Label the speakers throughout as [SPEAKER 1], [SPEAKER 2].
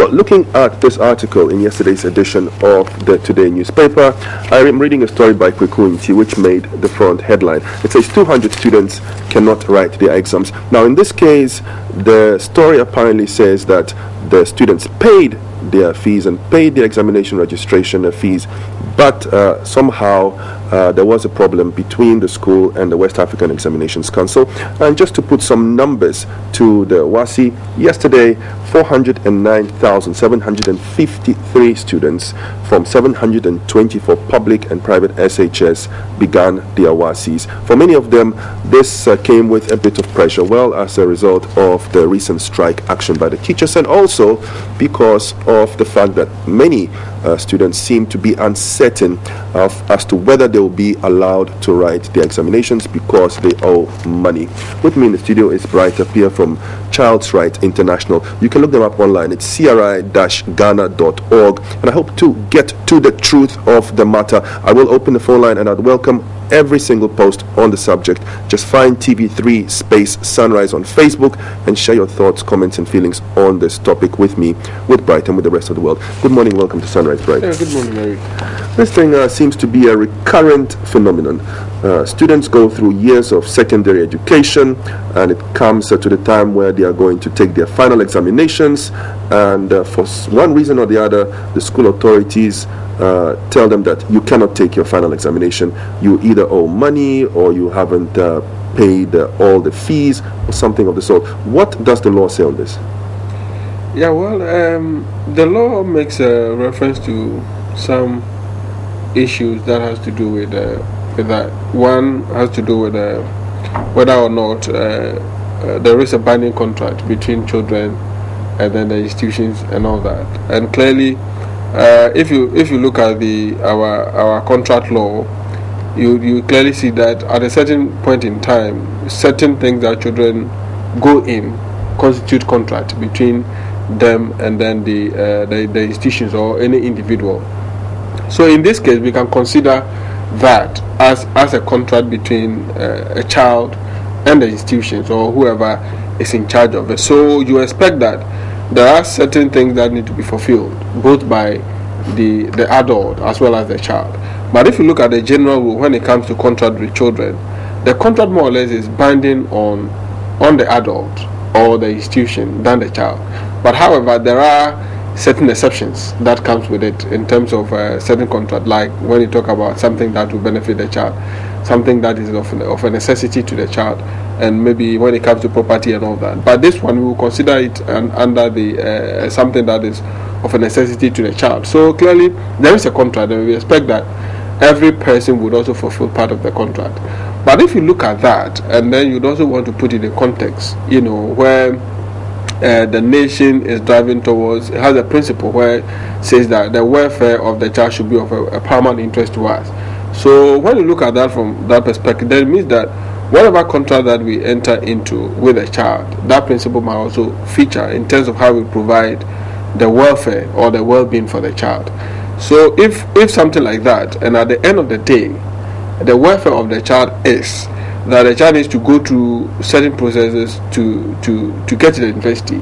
[SPEAKER 1] Well, looking at this article in yesterday's edition of the Today newspaper, I am reading a story by Kweku Nti which made the front headline. It says 200 students cannot write their exams. Now, in this case, the story apparently says that the students paid their fees and paid their examination registration fees, but somehow there was a problem between the school and the West African Examinations Council. And just to put some numbers to the WASSCE, yesterday 409,753 students from 724 public and private SHS began their WASSCEs. For many of them, this came with a bit of pressure, well, as a result of the recent strike action by the teachers, and also because of the fact that many students seem to be uncertain as to whether they will be allowed to write their examinations because they owe money. With me in the studio is Bright Appiah from Child's Right International. You can look them up online. It's cri-ghana.org, and I hope to get to the truth of the matter. I will open the phone line and I'd welcome every single post on the subject. Just find TV3 space Sunrise on Facebook and share your thoughts, comments and feelings on this topic with me, with Bright, and with the rest of the world. Good morning, welcome to Sunrise, Bright.
[SPEAKER 2] Yeah, good morning, Eric.
[SPEAKER 1] This thing seems to be a recurrent phenomenon. Students go through years of secondary education, and it comes to the time where they are going to take their final examinations, and for one reason or the other, the school authorities tell them that you cannot take your final examination. You either owe money or you haven't paid all the fees or something of the sort. What does the law say on this?
[SPEAKER 2] Yeah, well, the law makes a reference to some issues that has to do with that. One has to do with whether or not there is a binding contract between children and then the institutions and all that. And clearly, if you look at our contract law, you clearly see that at a certain point in time, certain things that children go in constitute contract between them and then the institutions or any individual. So in this case, we can consider that as a contract between a child and the institutions or whoever is in charge of it. So you expect that there are certain things that need to be fulfilled, both by the adult as well as the child. But if you look at the general rule when it comes to contract with children, the contract more or less is binding on the adult or the institution than the child. But however, there are certain exceptions that comes with it in terms of certain contract, like when you talk about something that will benefit the child, something that is of a necessity to the child, and maybe when it comes to property and all that. But this one, we will consider it under the something that is of a necessity to the child. So clearly, there is a contract, and we expect that every person would also fulfill part of the contract. But if you look at that, and then you'd also want to put it in context, where the nation is driving towards, it has a principle where it says that the welfare of the child should be of a paramount interest to us. So when you look at that from that perspective, then it means that whatever contract that we enter into with a child, that principle might also feature in terms of how we provide the welfare or the well-being for the child. So if something like that, and at the end of the day, the welfare of the child is that the child needs to go through certain processes to get to the university,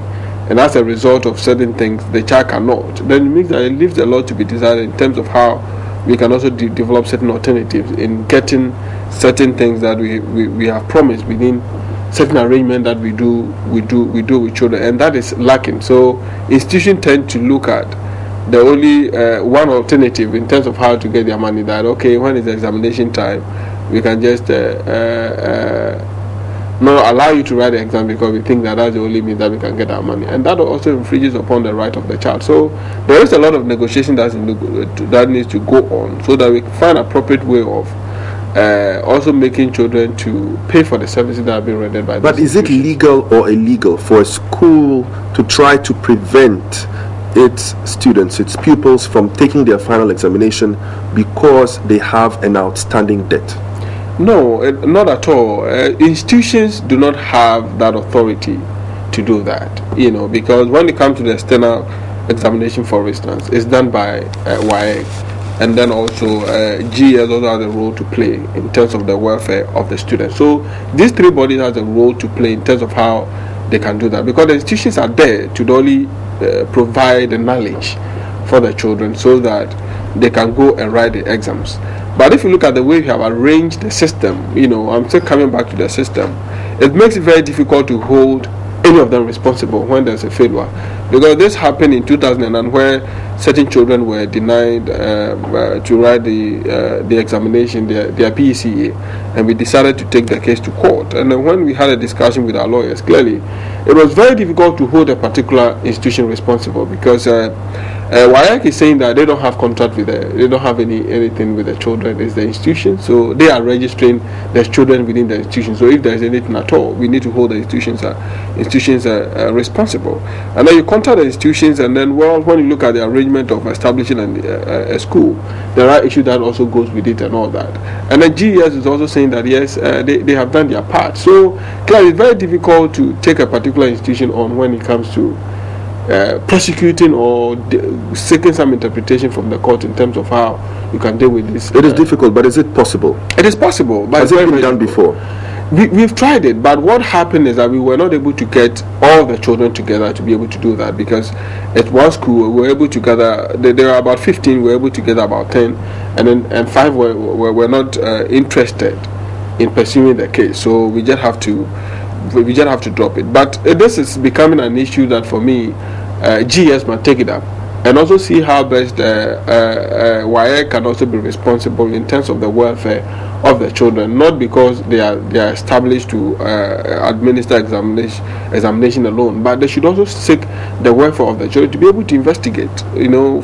[SPEAKER 2] and as a result of certain things the child cannot, then it means that it leaves a lot to be desired in terms of how we can also develop certain alternatives in getting certain things that we have promised within certain arrangement that we do with children, and that is lacking. So institutions tend to look at the only one alternative in terms of how to get their money, that okay, when it's examination time, we can just not allow you to write the exam because we think that that's the only means that we can get our money, and that also infringes upon the right of the child. So there is a lot of negotiation that needs to go on so that we can find an appropriate way of also making children to pay for the services that have been rendered by.
[SPEAKER 1] But is it legal or illegal for a school to try to prevent its students, its pupils, from taking their final examination because they have an outstanding debt?
[SPEAKER 2] No, not at all. Institutions do not have that authority to do that, because when it comes to the external examination, for instance, it's done by WAEC, and then also GS also has a role to play in terms of the welfare of the students. So these three bodies has a role to play in terms of how they can do that, because the institutions are there to only provide the knowledge for the children so that they can go and write the exams. But if you look at the way we have arranged the system, I'm still coming back to the system, it makes it very difficult to hold any of them responsible when there's a failure. Because this happened in 2009 where certain children were denied to write the examination, their PECA, and we decided to take the case to court. And then when we had a discussion with our lawyers, clearly it was very difficult to hold a particular institution responsible because WAEC is saying that they don't have contract with they don't have anything with the children. It's the institution, so they are registering the children within the institution. So if there is anything at all, we need to hold the institutions responsible. And then you contact the institutions, and then when you look at the arrangement of establishing a school, there are issues that also goes with it and all that. And then GES is also saying that yes, they have done their part. So clearly, it's very difficult to take a particular institution on when it comes to prosecuting or seeking some interpretation from the court in terms of how you can deal with this.
[SPEAKER 1] It is difficult, but is it possible?
[SPEAKER 2] It is possible. But
[SPEAKER 1] has it been done before?
[SPEAKER 2] We've tried it, but what happened is that we were not able to get all the children together to be able to do that, because at one school we were able to gather, there are about 15, we were able to gather about 10, and 5 were not interested in pursuing the case, so we just have to drop it. But this is becoming an issue that for me, GS must take it up and also see how best WAEC can also be responsible in terms of the welfare of the children, not because they are established to administer examination alone, but they should also seek the welfare of the children to be able to investigate,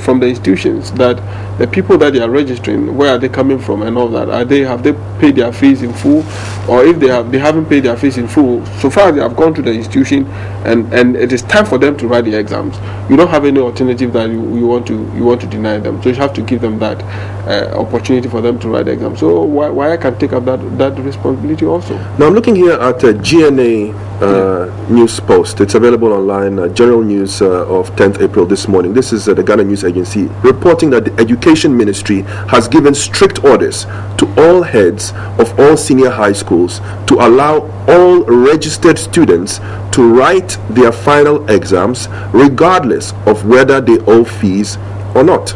[SPEAKER 2] from the institutions, that the people that they are registering, where are they coming from and all that. Have they paid their fees in full, or if they haven't paid their fees in full, so far as they have gone to the institution and it is time for them to write the exams, you don't have any alternative that you want to deny them. So you have to give them that opportunity for them to write the exam. So why I can take up that responsibility also.
[SPEAKER 1] Now I'm looking here at a GNA news post. It's available online, General News of 10th April this morning. This is the Ghana News Agency reporting that the Education Ministry has given strict orders to all heads of all senior high schools to allow all registered students to write their final exams regardless of whether they owe fees or not.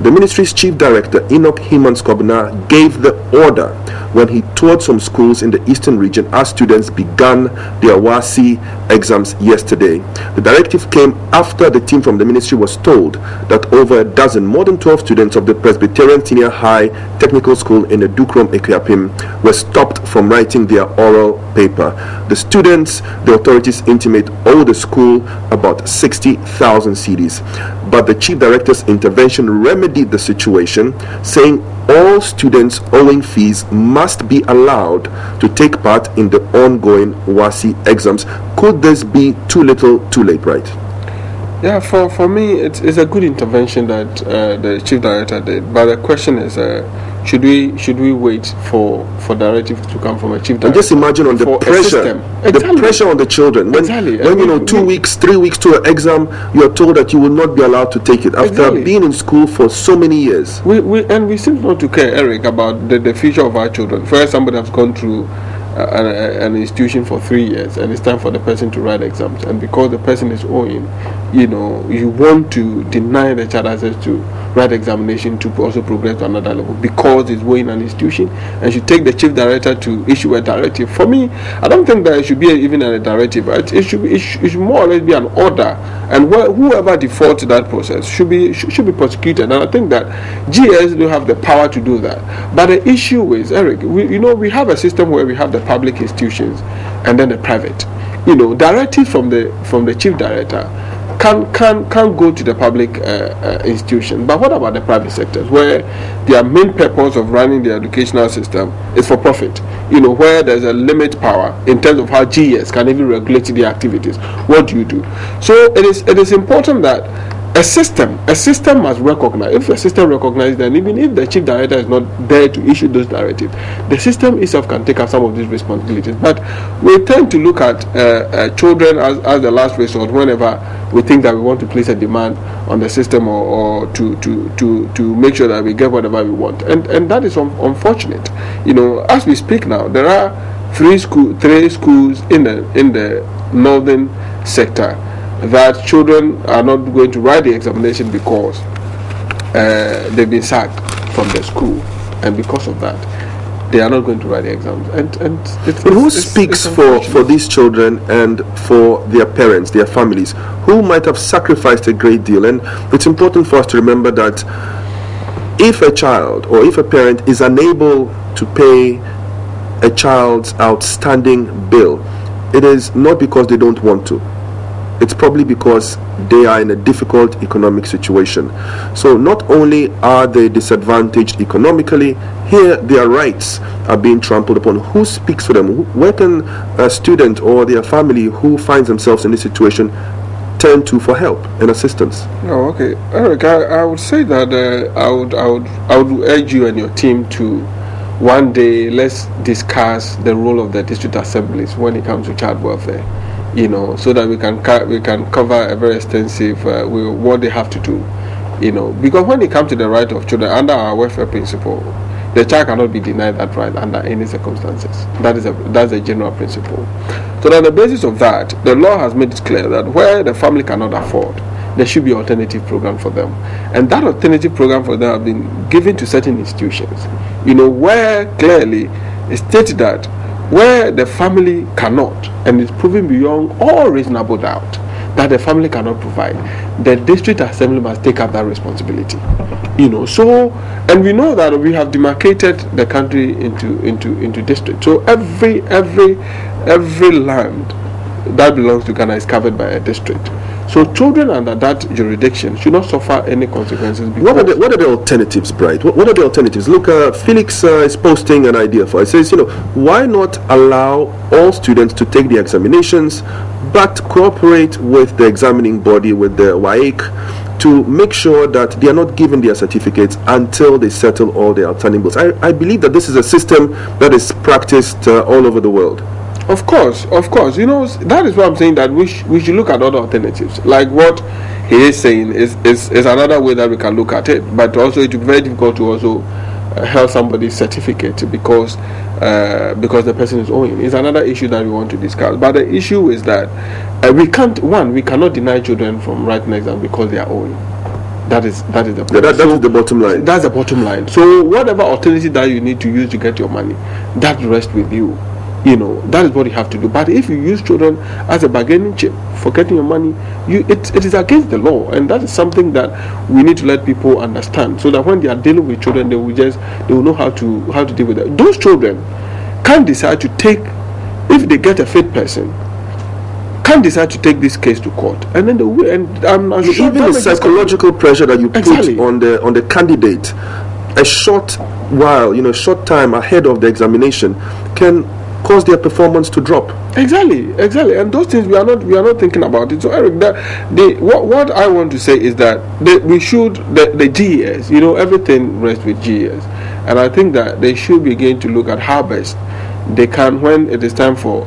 [SPEAKER 1] The ministry's chief director, Enoch Himans-Kobna, gave the order when he toured some schools in the eastern region as students began their WASSCE exams yesterday. The directive came after the team from the ministry was told that over a dozen, more than 12 students of the Presbyterian Senior High Technical School in the Dukrom Ekuapim were stopped from writing their oral paper. The students, the authorities intimate, owe the school about 60,000 cedis. But the chief director's intervention remedied the situation, saying all students owing fees must be allowed to take part in the ongoing WASSCE exams. Could this be too little, too late, right?
[SPEAKER 2] Yeah, for me, it's a good intervention that the chief director did. But the question is, should we wait for directive to come from a chief director?
[SPEAKER 1] And just imagine on the pressure, the pressure on the children. When 2 weeks, 3 weeks to an exam, you are told that you will not be allowed to take it after being in school for so many years.
[SPEAKER 2] We seem not to care, Eric, about the future of our children. First, somebody has gone through an institution for 3 years, and it's time for the person to write exams, and because the person is owing, you want to deny the child access to write examination to also progress to another level because it's owing an institution, and should take the chief director to issue a directive. For me, I don't think that it should be even a directive. It should more or less be an order, and whoever defaults that process should be prosecuted. And I think that GS do have the power to do that. But the issue is, Eric, we have a system where we have the public institutions and then the private. Directives from the chief director can go to the public institution. But what about the private sectors, where their main purpose of running the educational system is for profit? Where there's a limit power in terms of how GS can even regulate their activities. What do you do? So it is important that a system must recognize. If the system recognizes, then even if the chief director is not there to issue those directives, the system itself can take up some of these responsibilities. But we tend to look at children as the last resort whenever we think that we want to place a demand on the system or to make sure that we get whatever we want, and that is unfortunate. As we speak now, there are three schools in the northern sector that children are not going to write the examination because they've been sacked from the school, and because of that they are not going to write the exams. And
[SPEAKER 1] who speaks for these children and for their parents, their families, who might have sacrificed a great deal? And it's important for us to remember that if a child or if a parent is unable to pay a child's outstanding bill, it is not because they don't want to. It's probably because they are in a difficult economic situation. So not only are they disadvantaged economically, here their rights are being trampled upon. Who speaks for them? Where can a student or their family who finds themselves in this situation turn to for help and assistance?
[SPEAKER 2] Oh, okay, Eric. I would say that I would urge you and your team to one day let's discuss the role of the district assemblies when it comes to child welfare. So that we can cover a very extensive what they have to do. Because when it comes to the right of children under our welfare principle, the child cannot be denied that right under any circumstances. That's a general principle. So on the basis of that, the law has made it clear that where the family cannot afford, there should be an alternative program for them, and that alternative program for them have been given to certain institutions. Where clearly it states that where the family cannot, and it's proven beyond all reasonable doubt that the family cannot provide, the district assembly must take up that responsibility. So, and we know that we have demarcated the country into districts. So every land that belongs to Ghana is covered by a district. So children under that jurisdiction should not suffer any consequences.
[SPEAKER 1] What are the alternatives, Bright? What are the alternatives? Look, Felix is posting an idea for us. He says, why not allow all students to take the examinations, but cooperate with the examining body, with the WAEC, to make sure that they are not given their certificates until they settle all their outstanding bills. I believe that this is a system that is practiced all over the world.
[SPEAKER 2] Of course. That is why I'm saying that we should look at other alternatives. Like what he is saying is another way that we can look at it. But also it will be very difficult to also held somebody's certificate because the person is owing. It's another issue that we want to discuss. But the issue is that we cannot deny children from writing exam because they are owing. That is the point.
[SPEAKER 1] That is the bottom line.
[SPEAKER 2] That's the bottom line. So whatever alternative that you need to use to get your money, that rests with you. That is what you have to do. But if you use children as a bargaining chip for getting your money, it is against the law, and that is something that we need to let people understand, so that when they are dealing with children, they will know how to deal with it. Those children can't decide to take, if they get a fit person, can't decide to take this case to court, and then I'm sure
[SPEAKER 1] even the psychological pressure that you put on the candidate, a short time ahead of the examination can cause their performance to drop.
[SPEAKER 2] Exactly, and those things we are not thinking about it. So Eric, what I want to say is that the GES, everything rests with GES, and I think that they should begin to look at how best they can, when it is time for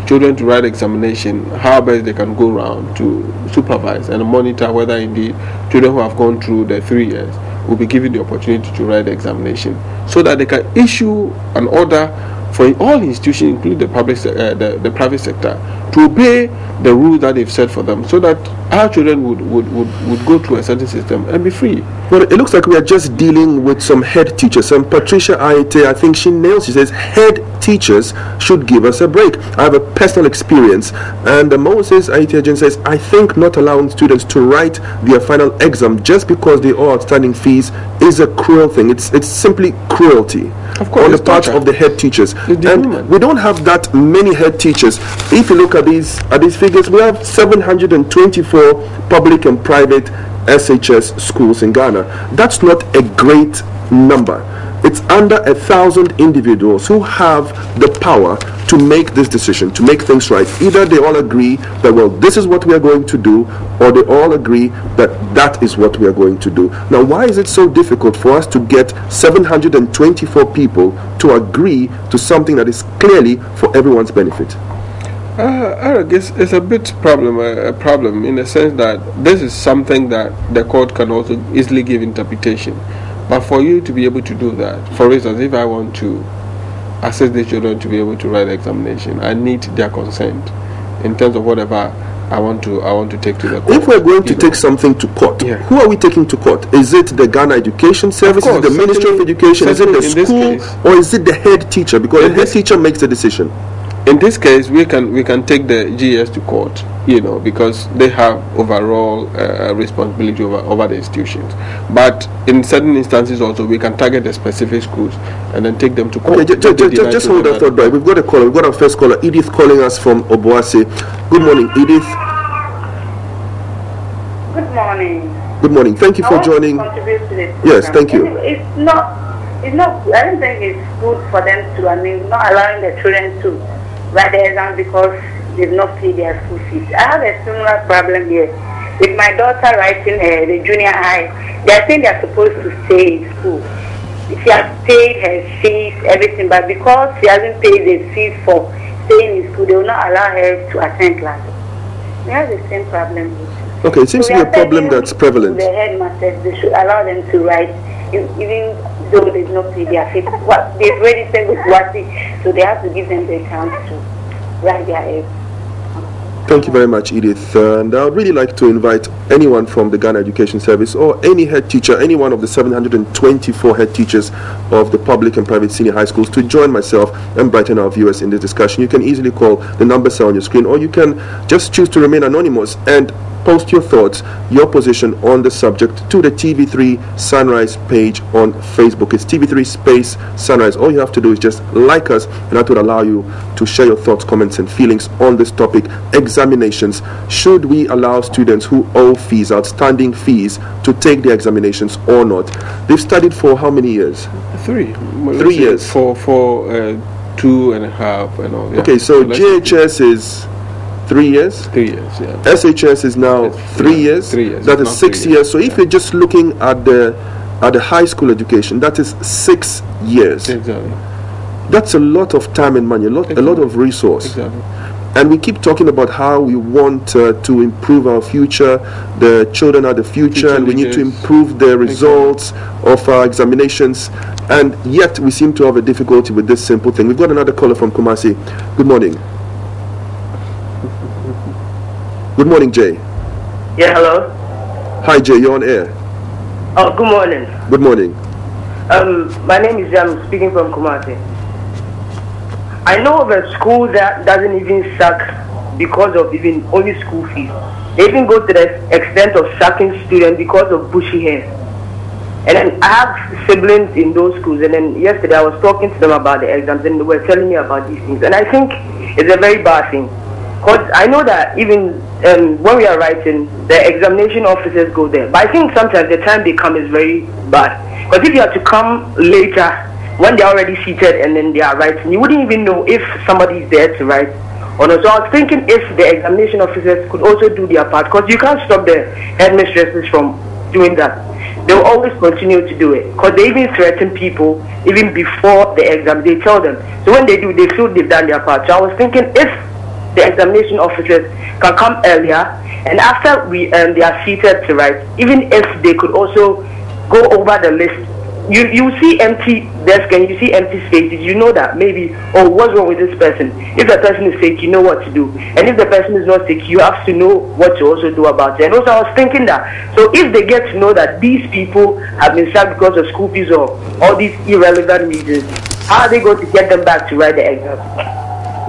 [SPEAKER 2] children to write examination, how best they can go around to supervise and monitor whether indeed children who have gone through the 3 years will be given the opportunity to write the examination, so that they can issue an order for all institutions, including the private sector, to obey the rules that they've set for them, so that our children would go through a certain system and be free.
[SPEAKER 1] Well, it looks like we are just dealing with some head teachers. And Patricia Aite, I think she nails. She says head teachers should give us a break. I have a personal experience. And Moses Aite says, I think not allowing students to write their final exam just because they owe outstanding fees is a cruel thing. It's simply cruelty.
[SPEAKER 2] Of course,
[SPEAKER 1] on the part of the head teachers, and we don't have that many head teachers. If you look at these figures, we have 724 public and private SHS schools in Ghana. That's not a great number. It's under 1,000 individuals who have the power to make this decision, to make things right. Either they all agree that, well, this is what we are going to do, or they all agree that that is what we are going to do. Now, why is it so difficult for us to get 724 people to agree to something that is clearly for everyone's benefit?
[SPEAKER 2] Eric, it's a bit a problem in the sense that this is something that the court can also easily give interpretation. But for you to be able to do that, for instance, if I want to assess the children to be able to write the examination, I need their consent in terms of whatever I want to take to the court.
[SPEAKER 1] If we're going to take something to court, who are we taking to court? Is it the Ghana Education Service? Is it the Ministry of Education? Is it the school? Or is it the head teacher? Because the head teacher makes the decision.
[SPEAKER 2] In this case, we can take the GS to court, because they have overall responsibility over the institutions. But in certain instances also, we can target the specific schools and then take them to court.
[SPEAKER 1] Okay, just hold that thought, Brian. We've got a caller. We've got our first caller, Edith, calling us from Obuasi. Good morning, Edith.
[SPEAKER 3] Good morning.
[SPEAKER 1] Good morning. Thank you for joining.
[SPEAKER 3] Contribute to this program.
[SPEAKER 1] Yes, thank you.
[SPEAKER 3] It's not. I don't think it's good for them to. Not allowing the children to write the exam because they've not paid their school fees. I have a similar problem here with my daughter writing the junior high. They are saying they are supposed to stay in school. She has paid her fees, everything, but because she hasn't paid the fees for staying in school, they will not allow her to attend classes. We have the same problem.
[SPEAKER 1] Okay, it seems to be a problem that's prevalent.
[SPEAKER 3] The headmasters, they should allow them to write, even though they've not paid their fees. They've already sent with WASI, so they have to give them the chance to write their exam.
[SPEAKER 1] Thank you very much, Edith. And I would really like to invite anyone from the Ghana Education Service or any head teacher, any one of the 724 head teachers of the public and private senior high schools to join myself and brighten our viewers in this discussion. You can easily call the numbers on your screen, or you can just choose to remain anonymous and post your thoughts, your position on the subject to the TV3 Sunrise page on Facebook. It's TV3 space Sunrise. All you have to do is just like us, and that would allow you to share your thoughts, comments, and feelings on this topic. Examinations. Should we allow students who owe fees, outstanding fees, to take the examinations or not? They've studied for how many years?
[SPEAKER 2] 3.
[SPEAKER 1] 3 years.
[SPEAKER 2] For 2.5 and all. Yeah.
[SPEAKER 1] Okay, so JHS is 3 years?
[SPEAKER 2] 3 years, yeah.
[SPEAKER 1] SHS is now 3 years?
[SPEAKER 2] 3 years.
[SPEAKER 1] That is 6 years. So if you're just looking at the high school education, that is 6 years.
[SPEAKER 2] Exactly.
[SPEAKER 1] That's a lot of time and money, a lot of resource.
[SPEAKER 2] Exactly.
[SPEAKER 1] And we keep talking about how we want to improve our future. The children are the future, and we need to improve the results of our examinations. And yet we seem to have a difficulty with this simple thing. We've got another caller from Kumasi. Good morning. Good morning, Jay.
[SPEAKER 4] Yeah, hello.
[SPEAKER 1] Hi, Jay. You're on air.
[SPEAKER 4] Oh, good morning.
[SPEAKER 1] Good morning.
[SPEAKER 4] My name is Jay. I'm speaking from Kumasi. I know of a school that doesn't even sack because of even only school fees. They even go to the extent of sacking students because of bushy hair. And then I have siblings in those schools, and then yesterday I was talking to them about the exams, and they were telling me about these things. And I think it's a very bad thing. Because I know that even when we are writing, the examination officers go there. But I think sometimes the time they come is very bad. Because if you have to come later, when they're already seated and then they are writing, you wouldn't even know if somebody is there to write or not. So I was thinking if the examination officers could also do their part. Because you can't stop the headmistresses from doing that. They will always continue to do it. Because they even threaten people even before the exam. They tell them. So when they do, they feel they've done their part. So I was thinking if the examination officers can come earlier, and after they are seated to write, even if they could also go over the list, you see empty desk and you see empty spaces, you know that maybe, oh, what's wrong with this person? If the person is sick, you know what to do, and if the person is not sick, you have to know what to also do about it. And also I was thinking that, so if they get to know that these people have been sacked because of school fees or all these irrelevant reasons, how are they going to get them back to write the exam?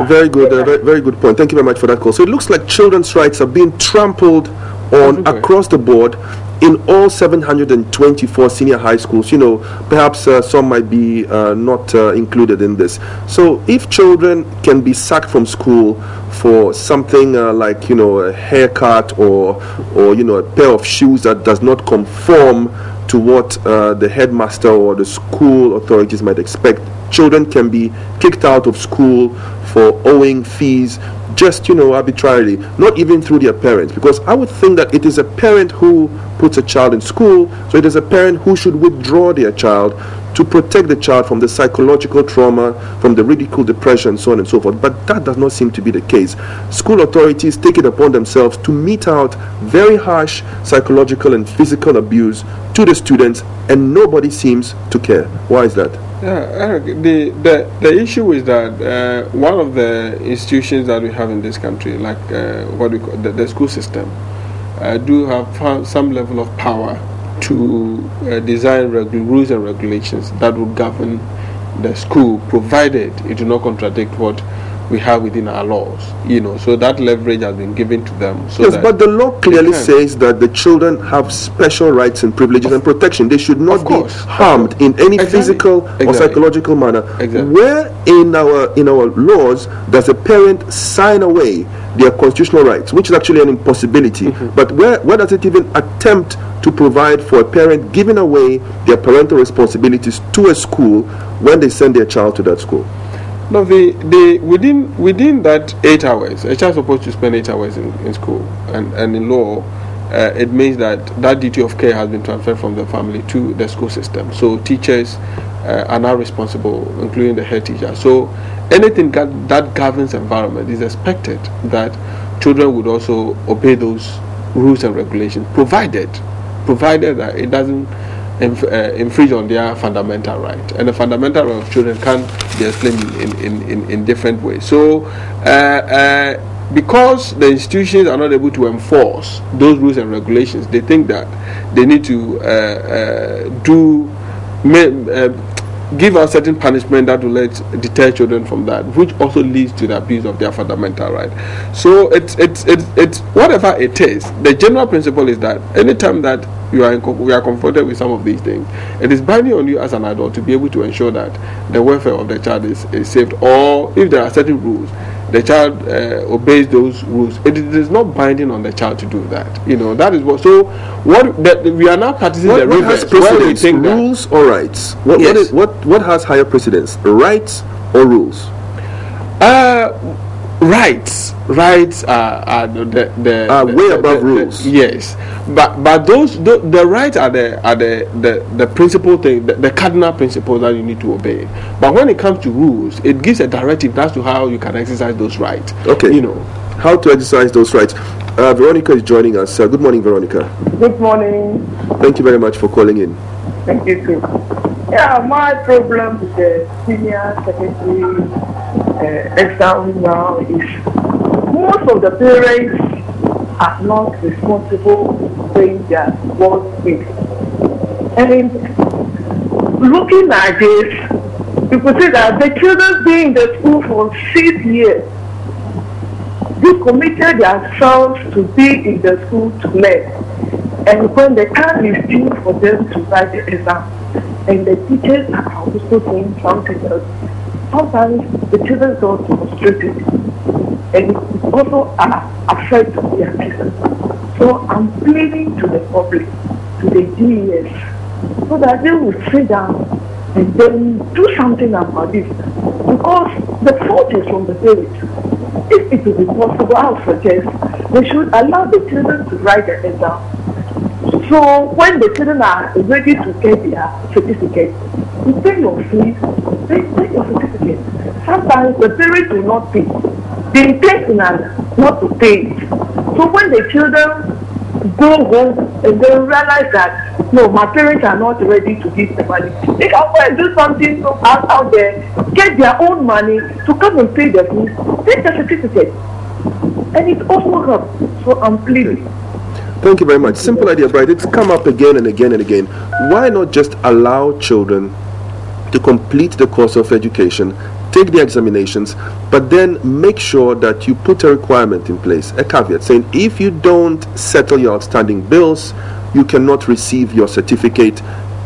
[SPEAKER 1] Very good, very good point. Thank you very much for that call. So it looks like children's rights are being trampled on across the board in all 724 senior high schools. You know, perhaps some might be not included in this. So if children can be sacked from school for something like, you know, a haircut or you know, a pair of shoes that does not conform to what the headmaster or the school authorities might expect, children can be kicked out of school for owing fees just, you know, arbitrarily, not even through their parents, because I would think that it is a parent who puts a child in school, so it is a parent who should withdraw their child to protect the child from the psychological trauma, from the ridicule, depression, so on and so forth. But that does not seem to be the case. School authorities take it upon themselves to mete out very harsh psychological and physical abuse to the students, and nobody seems to care. Why is that?
[SPEAKER 2] Yeah, Eric, the issue is that one of the institutions that we have in this country, like what we call the school system, do have some level of power to design rules and regulations that will govern the school, provided it do not contradict what we have within our laws, so that leverage has been given to them. So
[SPEAKER 1] yes, but the law clearly says that the children have special rights and privileges and protection. They should not be harmed in any physical or psychological manner. Where in our laws does a parent sign away their constitutional rights, which is actually an impossibility? But where does it even attempt to provide for a parent giving away their parental responsibilities to a school when they send their child to that school?
[SPEAKER 2] No, within that 8 hours, a child is supposed to spend 8 hours in school, and in law, it means that duty of care has been transferred from the family to the school system. So teachers are now responsible, including the head teacher. So anything that governs environment is expected that children would also obey those rules and regulations, provided that it doesn't infringe on their fundamental right. And the fundamental right of children can be explained in different ways. So because the institutions are not able to enforce those rules and regulations, they think that they need to give a certain punishment that will deter children from that, which also leads to the abuse of their fundamental right. So it's whatever it is. The general principle is that anytime that we are confronted with some of these things, it is binding on you as an adult to be able to ensure that the welfare of the child is saved, or if there are certain rules, the child obeys those rules. It is not binding on the child to do that. That is what. So we are now practicing the reverse.
[SPEAKER 1] Where we think rules or rights? What has higher precedence, rights or rules?
[SPEAKER 2] Rights are
[SPEAKER 1] way above rules.
[SPEAKER 2] Yes, but the rights are the principal thing, the cardinal principle that you need to obey. But when it comes to rules, it gives a directive as to how you can exercise those rights.
[SPEAKER 1] Okay, how to exercise those rights. Veronica is joining us. Good morning, Veronica.
[SPEAKER 5] Good morning.
[SPEAKER 1] Thank you very much for calling in.
[SPEAKER 5] Thank you too. Yeah, my problem with the senior secondary exam now is most of the parents are not responsible for paying their work with. And looking at this, you could say that the children being in the school for 6 years, they committed themselves to be in the school to learn. And when the time is due for them to write the exam, and the teachers are also doing something else, sometimes the children are frustrated and also affect their teachers. So I'm pleading to the public, to the DES, so that they will sit down and then do something about this. Because the fault is from the parents. If it will be possible, I would suggest they should allow the children to write the exam. So when the children are ready to get their certificate, you pay your fees, take your certificate. Sometimes the parents will not pay. They intend not to pay. So when the children go home and they realize that, no, my parents are not ready to give the money, they can go and do something out there, get their own money to come and pay the fees, take the certificate. And it also helps. So I'm pleading.
[SPEAKER 1] Thank you very much. Simple idea, Bright. It's come up again and again and again. Why not just allow children to complete the course of education, take the examinations, but then make sure that you put a requirement in place, a caveat, saying if you don't settle your outstanding bills, you cannot receive your certificate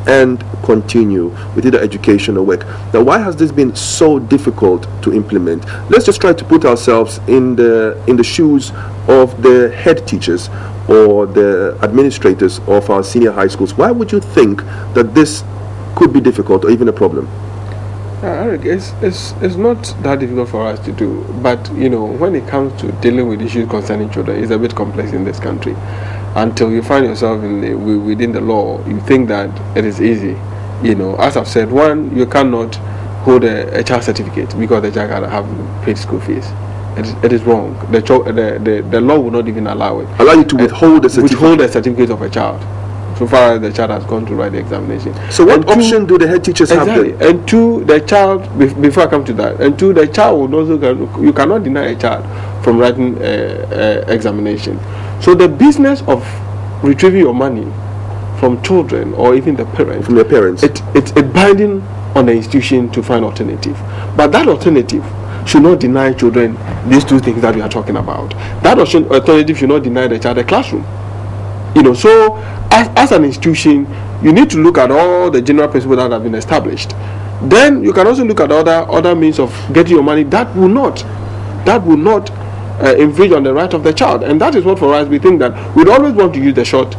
[SPEAKER 1] and continue with either education or work. Now, why has this been so difficult to implement? Let's just try to put ourselves in the shoes of the head teachers or the administrators of our senior high schools. Why would you think that this could be difficult or even a problem?
[SPEAKER 2] Eric, it's not that difficult for us to do, but when it comes to dealing with issues concerning children, it's a bit complex in this country. Until you find yourself within the law, you think that it is easy. as I've said, one, you cannot hold a child certificate because the child have paid school fees. It is wrong. The law will not even allow it.
[SPEAKER 1] Allow you to withhold the certificate.
[SPEAKER 2] Withhold the certificate of a child, so far as the child has gone to write the examination.
[SPEAKER 1] So what option do the head teachers have then?
[SPEAKER 2] And two, the child, before I come to that, and two, the child will also, you cannot deny a child from writing examination. So the business of retrieving your money from children or even the parents,
[SPEAKER 1] from their parents,
[SPEAKER 2] it's binding on the institution to find alternative. But that alternative should not deny children these two things that we are talking about. That alternative should not deny the child a classroom. So as an institution, you need to look at all the general principles that have been established. Then you can also look at other means of getting your money that will not infringe on the right of the child. And that is what, for us, we think that we'd always want to use the short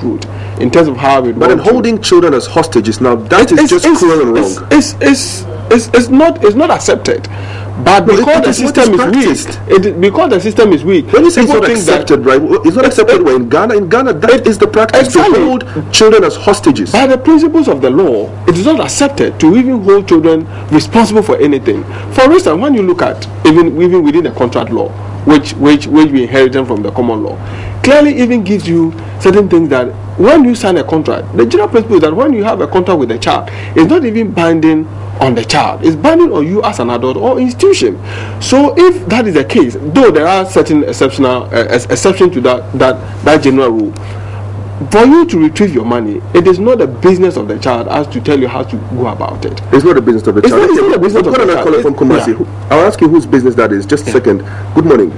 [SPEAKER 2] route in terms of how we.
[SPEAKER 1] But in holding children as hostages now, that is just cruel and wrong.
[SPEAKER 2] It's not accepted. But because the system is weak,
[SPEAKER 1] when you say it's not accepted, right? It's not accepted. In Ghana, that is the practice, to hold children as hostages.
[SPEAKER 2] By the principles of the law, it is not accepted to even hold children responsible for anything. For instance, when you look at even within the contract law, which we inherited from the common law, clearly even gives you certain things that when you sign a contract, the general principle is that when you have a contract with a child, it's not even binding on the child, it's binding on you as an adult or institution. So if that is the case, though there are certain exceptions to that general rule, for you to retrieve your money, it is not the business of the child as to tell you how to go about it.
[SPEAKER 1] It's not the business of the child.
[SPEAKER 2] It's not the business of the child.
[SPEAKER 1] Caller from Kumasi. Yeah. I'll ask you whose business that is. Just a second. Good morning.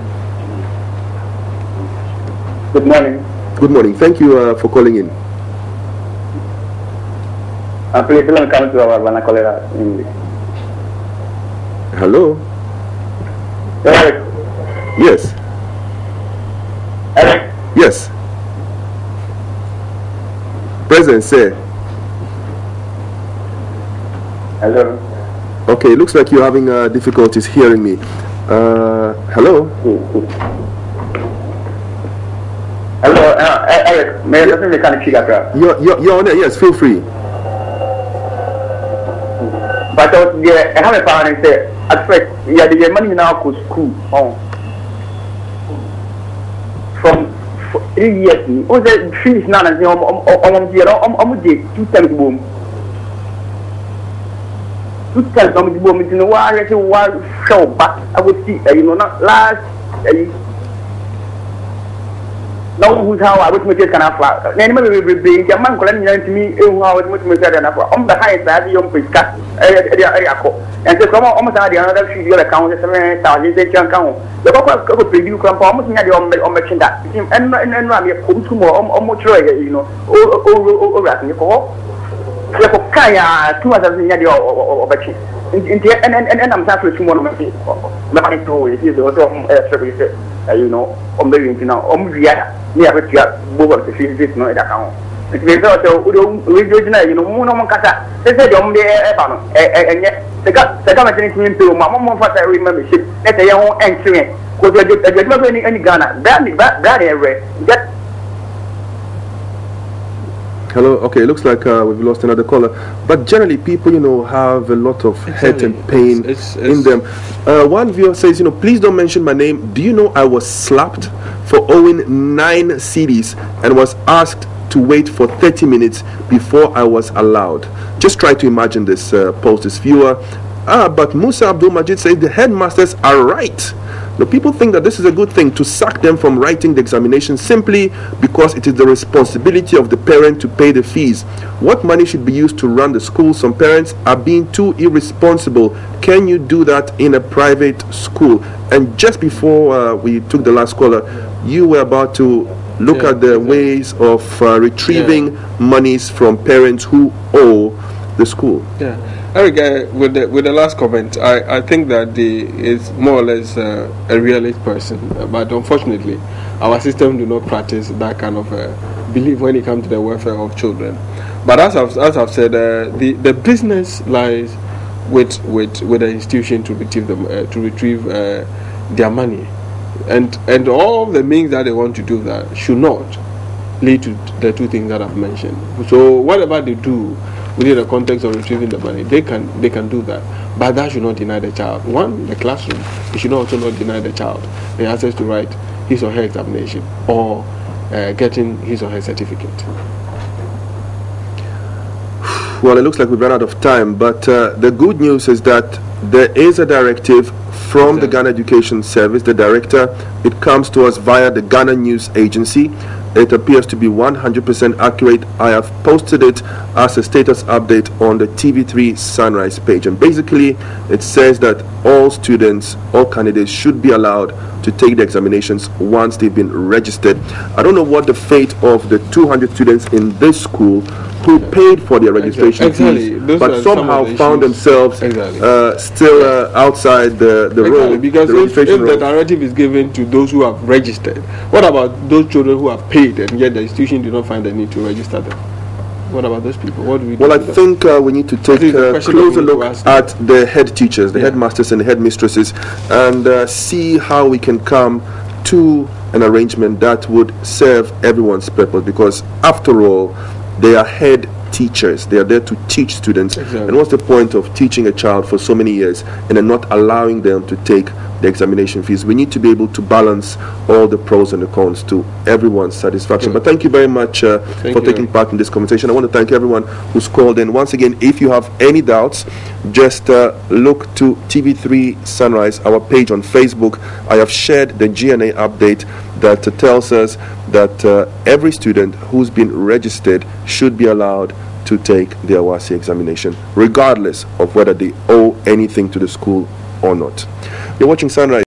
[SPEAKER 6] Good morning.
[SPEAKER 1] Good morning. Thank you for calling in.
[SPEAKER 6] Please let me come to our vernacular English.
[SPEAKER 1] Hello.
[SPEAKER 6] Eric.
[SPEAKER 1] Yes.
[SPEAKER 6] Eric.
[SPEAKER 1] Yes. President, say.
[SPEAKER 6] Hello.
[SPEAKER 1] Okay, looks like you're having difficulties hearing me. Hello.
[SPEAKER 6] Hello, Eric. May I just make a check?
[SPEAKER 1] You're on it. Yes, feel free.
[SPEAKER 6] But I have a parent say, at first, yeah, the money now to school. From 3 years, all the fees now, and I'm 2 times boom. 2 times boom, you know, I show back. I would see, not last. Now, who's how I would make it kind of flat. Then, maybe be a man calling to me, how it would make it enough. On the highest, I have young Pisca, and so come almost at the other figure account, 7,000 account. The Papa could preview from almost near the merchant that. And run your home tomorrow, almost oh, wrapping your call. So, Kaya, 2,000 years or betting. And I'm happy to one of my two is also service, on the internet, near which you are both to see this no account. It's also regional, one cata. They said, and yet the government to Mamma Fata membership at a young entry. Because you're not any Ghana. That area.
[SPEAKER 1] Hello. Okay, it looks like we've lost another caller. But generally, people, have a lot of hurt and pain in them. One viewer says, please don't mention my name. Do you know I was slapped for owing 9 CDs and was asked to wait for 30 minutes before I was allowed? Just try to imagine this, post this viewer. But Musa Abdul Majid says the headmasters are right. The people think that this is a good thing to sack them from writing the examination simply because it is the responsibility of the parent to pay the fees. What money should be used to run the school? Some parents are being too irresponsible. Can you do that in a private school? And just before we took the last caller, you were about to look at the ways of retrieving monies from parents who owe the school.
[SPEAKER 2] Yeah. Eric, with the last comment, I think that is more or less a realist person, but unfortunately, our system do not practice that kind of belief when it comes to the welfare of children. But as I've said, the business lies with the institution to retrieve their money, and all the means that they want to do that should not lead to the two things that I've mentioned. So whatever they do within the context of retrieving the money, they can do that. But that should not deny the child. One, the classroom, it should also not deny the child the access to write his or her examination or getting his or her certificate.
[SPEAKER 1] Well, it looks like we've run out of time, but the good news is that there is a directive from the Ghana Education Service, the director. It comes to us via the Ghana News Agency. It appears to be 100% accurate. I have posted it as a status update on the TV3 Sunrise page. And basically, it says that all students, all candidates should be allowed to take the examinations once they've been registered. I don't know what the fate of the 200 students in this school who paid for their registration fees, but somehow found themselves still outside the road.
[SPEAKER 2] Because if the directive is given to those who have registered, what about those children who have paid and yet the institution did not find the need to register them? What about those people? What do we do?
[SPEAKER 1] Well, I think we need to take a closer look at the head teachers, the headmasters and the headmistresses, and see how we can come to an arrangement that would serve everyone's purpose, because after all, they are head teachers. They are there to teach students. And what's the point of teaching a child for so many years and then not allowing them to take the examination fees? We need to be able to balance all the pros and the cons to everyone's satisfaction. But thank you very much for taking part in this conversation. I want to thank everyone who's called in. Once again, if you have any doubts, just look to TV3 Sunrise, our page on Facebook. I have shared the GNA update that tells us that every student who's been registered should be allowed to take the AWASI examination, regardless of whether they owe anything to the school or not. You're watching Sunrise.